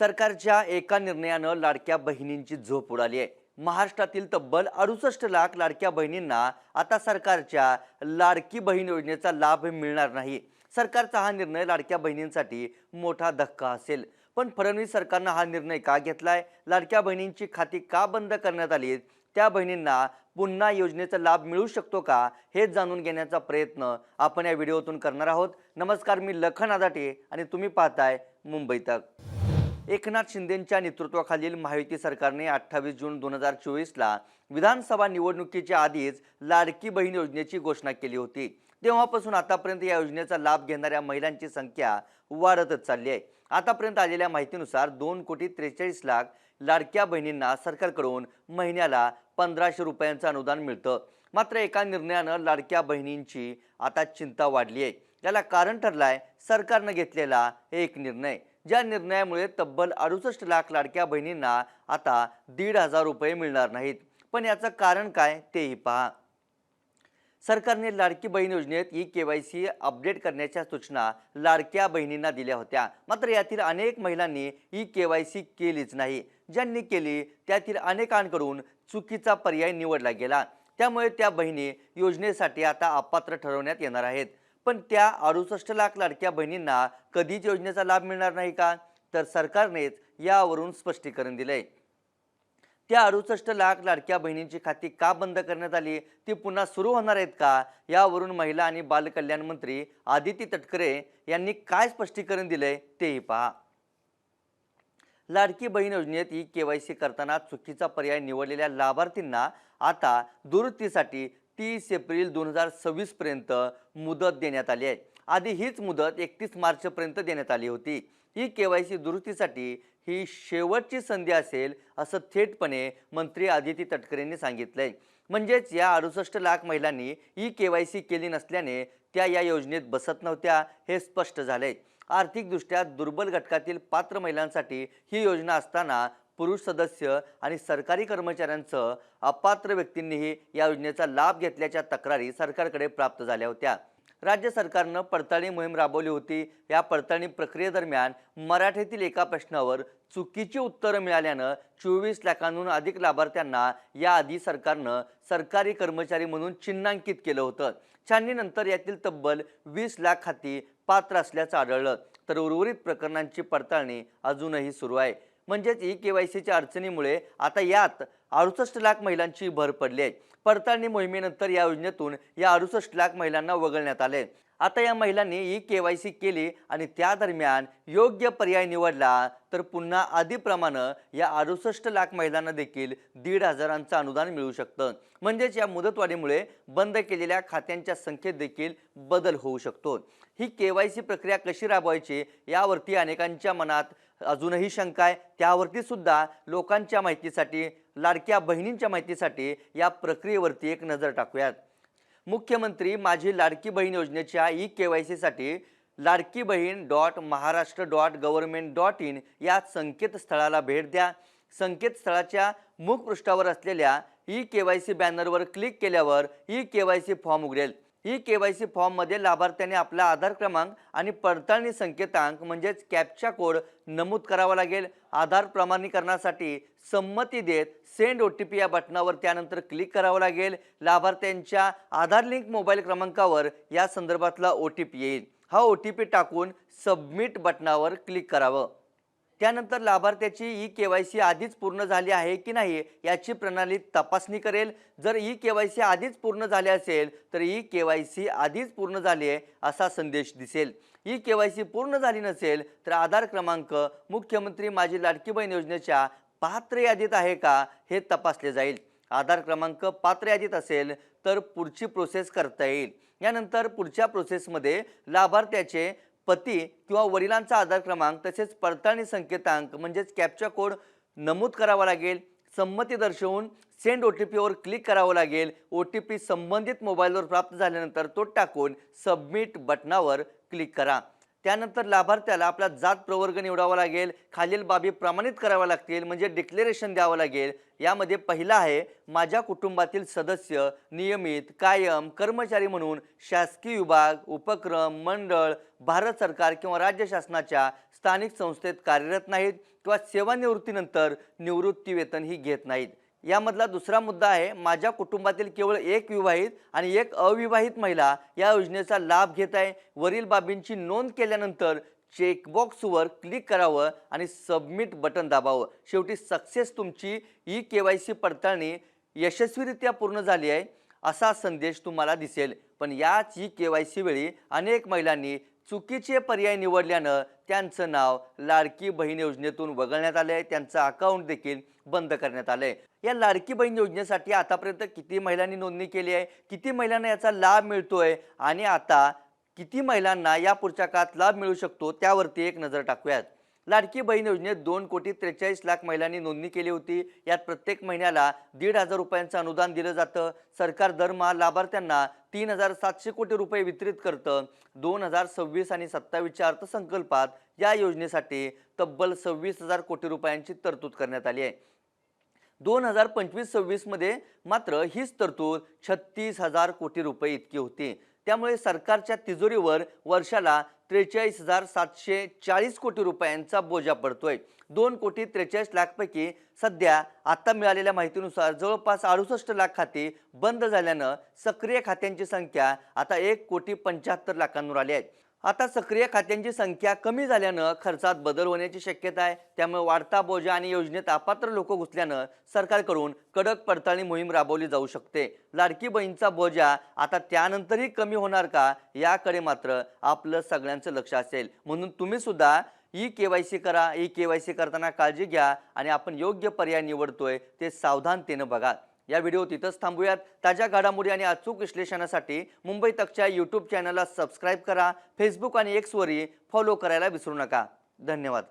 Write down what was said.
सरकारच्या एका निर्णयानं लाडक्या बहिणींची झोप उडाली आहे। महाराष्ट्रातील तब्बल 68 लाख लाडक्या बहिणींना आता सरकारच्या लाडकी बहीण योजनेचा लाभ मिळणार नाही। सरकारचा हा निर्णय लाडक्या बहिणींसाठी मोठा धक्का असेल। पण फडणवीस सरकारनं हा निर्णय का घेतलाय, लाडक्या बहिणींची खाती का बंद करण्यात आली, त्या बहिणींना पुन्हा योजनेचा लाभ मिळू शकतो का, हे जाणून घेण्याचा प्रयत्न आपण या व्हिडिओतून करणार आहोत। नमस्कार, मी लखन आदाटे आणि तुम्ही पाहताय मुंबई तक। एकनाथ शिंदेंच्या नेतृत्वाखालील महायुती सरकारने 28 जून 2024 ला विधानसभा निवडणुकीच्या आधीच लाडकी बहीण योजनेची घोषणा केली होती। तेव्हापासून आतापर्यंत या योजनेचा लाभ घेणाऱ्या महिलांची संख्या वाढतच चालली आहे। आतापर्यंत आलेल्या माहितीनुसार 2,43,00,000 लाडक्या बहिणींना सरकारकडून महिन्याला 1,500 रुपयांचं अनुदान मिळतं। मात्र एका निर्णयानं लाडक्या बहिणींची आता चिंता वाढली आहे। याला कारण ठरलाय सरकारनं घेतलेला एक निर्णय, ज्या निर्णयामुळे तब्बल 68 लाख लाडक्या बहिणींना आता 1,500 रुपये मिळणार नाहीत। पण याचं कारण काय तेही पहा। सरकारने लाडकी बहीण योजनेत ई-केवायसी अपडेट करण्याच्या सूचना लाडक्या बहिणींना दिल्या होत्या। मात्र यातील अनेक महिलांनी ई-केवायसी केलीच नाही। ज्यांनी केली त्यातील अनेकांकडून चुकीचा पर्याय निवडला गेला। त्यामुळे त्या बहिणी योजनेसाठी आता अपात्र ठरवण्यात येणार आहेत। पण त्या 68 लाख लाडक्या बहिणींना कधीच योजनेचा लाभ मिळणार नाही का, तर सरकारनेच यावरून स्पष्टीकरण दिलंय। त्या 68 लाख लाडक्या बहिणींची खाती का बंद करण्यात आली, ती पुन्हा सुरू होणार आहेत का, यावरून महिला आणि बालकल्याण मंत्री आदिती तटकरे यांनी काय स्पष्टीकरण दिलंय तेही पहा। लाडकी बहीण योजनेत ई-केवायसी करताना चुकीचा पर्याय निवडलेल्या लाभार्थींना आता दुरुस्तीसाठी 30 एप्रिल 2026 पर्यंत मुदत देण्यात आली आहे। आधी हीच मुदत 31 मार्च पर्यंत देण्यात आली होती। ई-केवायसी दुरुस्तीसाठी ही शेवटची संधी असेल, असं थेटपणे मंत्री आदिती तटकरेंनी सांगितलंय। म्हणजेच या 68 लाख महिलांनी ई-केवायसी केली नसल्याने त्या या योजनेत बसत नव्हत्या, हे स्पष्ट झालंय। आर्थिकदृष्ट्या दुर्बल घटकातील पात्र महिलांसाठी ही योजना असताना पुरुष सदस्य आणि सरकारी कर्मचाऱ्यांसह अपात्र व्यक्तींनीही या योजनेचा लाभ घेतल्याच्या तक्रारी सरकारकडे प्राप्त झाल्या होत्या। राज्य सरकारनं पडताळणी मोहीम राबवली होती। या पडताळणी प्रक्रियेदरम्यान मराठीतील एका प्रश्नावर चुकीची उत्तरं मिळाल्यानं 24 लाखांहून अधिक लाभार्थ्यांना याआधी सरकारनं सरकारी कर्मचारी म्हणून चिन्हांकित केलं होतं। छाननीनंतर यातील तब्बल 20 लाख खाती पात्र असल्याचं आढळलं, तर उर्वरित प्रकरणांची पडताळणी अजूनही सुरू आहे। म्हणजेच ई-केवायसीच्या अडचणीमुळे आता यात 68 लाख महिलांची भर पडली आहे। पडताळणी मोहिमेनंतर या योजनेतून या 68 लाख महिलांना वगळण्यात आले। आता या महिलांनी ई-केवायसी केली आणि त्या दरम्यान योग्य पर्याय निवडला तर पुन्हा आधीप्रमाणे या 68 लाख महिलांना देखील 1,500चं अनुदान मिळू शकतं। म्हणजेच या मुदतवाढीमुळे बंद केलेल्या खात्यांच्या संख्येत देखील बदल होऊ शकतो। ही केवायसी प्रक्रिया कशी राबवायची यावरती अनेकांच्या मनात अजूनही शंका आहे। त्यावरती सुद्धा लोकांच्या माहितीसाठी, लाडक्या बहिणींच्या माहितीसाठी या प्रक्रियेवरती एक नजर टाकूयात। मुख्यमंत्री माझी लाडकी बहीण योजनेच्या ई-केवायसीसाठी ladkibhin.maharashtra.government.in या संकेतस्थळाला भेट द्या। संकेतस्थळाच्या मुखपृष्ठावर असलेल्या ई-केवायसी बॅनरवर क्लिक केल्यावर ई-केवायसी फॉर्म उघडेल। ई-केवायसी फॉर्ममध्ये लाभार्थ्याने आपला आधार क्रमांक आणि पडताळणी संकेतांक म्हणजेच कॅप्चा कोड नमूद करावा लागेल। आधार प्रमाणीकरणासाठी संमती देत सेंड OTP या बटनावर त्यानंतर क्लिक करावं लागेल। लाभार्थ्यांच्या आधार लिंक मोबाईल क्रमांकावर या संदर्भातला OTP येईल। हा OTP टाकून सबमिट बटनावर क्लिक करावं। त्यानंतर लाभार्थ्याची ई-केवायसी आधीच पूर्ण झाली आहे की नाही याची प्रणाली तपासणी करेल। जर ई-केवायसी आधीच पूर्ण झाली असेल तर ई-केवायसी आधीच पूर्ण झाली आहे असा संदेश दिसेल। ई-केवायसी पूर्ण झाली नसेल तर आधार क्रमांक मुख्यमंत्री माझी लाडकी बहीण योजनेच्या पात्र यादीत आहे का हे तपासले जाईल। आधार क्रमांक पात्र यादीत असेल तर पुढची प्रोसेस करता येईल। यानंतर पुढच्या प्रोसेसमध्ये लाभार्थ्याचे पती किंवा वडिलांचा आधार क्रमांक तसेच पडताळणी संकेतांक म्हणजेच कॅप्चा कोड नमूद करावा लागेल। संमती दर्शवून सेंड OTP वर क्लिक करावं लागेल। OTP संबंधित मोबाईलवर प्राप्त झाल्यानंतर तो टाकून सबमिट बटनावर क्लिक करा। त्यानंतर लाभार्थ्याला आपला जात प्रवर्ग निवडावा लागेल, खालील बाबी प्रमाणित कराव्या लागतील म्हणजे डिक्लेरेशन द्यावं लागेल. यामध्ये पहिला आहे, माझ्या कुटुंबातील सदस्य नियमित कायम कर्मचारी म्हणून शासकीय विभाग, उपक्रम, मंडळ, भारत सरकार किंवा राज्य शासनाच्या स्थानिक संस्थेत कार्यरत नाहीत किंवा सेवानिवृत्तीनंतर निवृत्ती वेतनही घेत नाहीत. यामधला दुसरा मुद्दा आहे, माझ्या कुटुंबातील केवळ एक विवाहित आणि एक अविवाहित महिला या योजनेचा लाभ घेत आहे. वरील बाबींची नोंद केल्यानंतर चेकबॉक्सवर क्लिक करावं आणि सबमिट बटन दाबावं. शेवटी सक्सेस, तुमची KYC पडताळणी यशस्वीरित्या पूर्ण झाली आहे असा संदेश तुम्हाला दिसेल. पण याच KYC वेळी अनेक महिलांनी चुकीचे पर्याय निवडल्यानं त्यांचं नाव लाडकी बहीण योजनेतून वगळण्यात आलंय, त्यांचं अकाउंट देखील बंद करण्यात आलंय. या लाडकी बहीण योजनेसाठी आतापर्यंत किती महिलांनी नोंदणी केली आहे, किती महिलांना याचा लाभ मिळतोय आणि आता किती महिलांना या पुढच्या काळात लाभ मिळू शकतो त्यावरती एक नजर टाकूयात. लाडकी बहीण योजनेत 2,43,00,000 महिलांनी नोंदणी केली होती. यात प्रत्येक महिन्याला 1,500 रुपयांचं अनुदान दिलं जातं. सरकार दरमहा लाभार्थ्यांना 3,700 कोटी रुपये वितरित करतं. 2026 आणि 27च्या अर्थसंकल्पात या योजनेसाठी तब्बल 26,000 कोटी रुपयांची तरतूद करण्यात आली आहे. 2025-26 मध्ये मात्र हीच तरतूद 36,000 कोटी रुपये इतकी होती. त्यामुळे सरकारच्या तिजोरीवर वर्षाला 43,740 कोटी रुपयांचा बोजा पडतोय. 2,43,00,000 पैकी सध्या आता मिळालेल्या माहितीनुसार जवळपास 68,00,000 खाती बंद झाल्यानं सक्रिय खात्यांची संख्या आता 1,75,00,000 आली आहे. आता सक्रिय खात्यांची संख्या कमी झाल्यानं खर्चात बदल होण्याची शक्यता आहे. त्यामुळे वाढता बोजा आणि योजनेत अपात्र लोक घुसल्यानं सरकारकडून कडक पडताळणी मोहीम राबवली जाऊ शकते. लाडकी बहीणचा बोजा आता त्यानंतरही कमी होणार का याकडे मात्र आपलं सगळ्यांचं लक्ष असेल. म्हणून तुम्ही सुद्धा KYC करा. KYC करताना काळजी घ्या आणि आपण योग्य पर्याय निवडतोय ते सावधानतेनं बघा. या व्हिडिओ तिथंच थांबूयात. ताज्या घडामोडी आणि अचूक विश्लेषणासाठी मुंबई तकच्या YouTube चॅनलला सबस्क्राईब करा. फेसबुक आणि X वरही फॉलो करायला विसरू नका. धन्यवाद.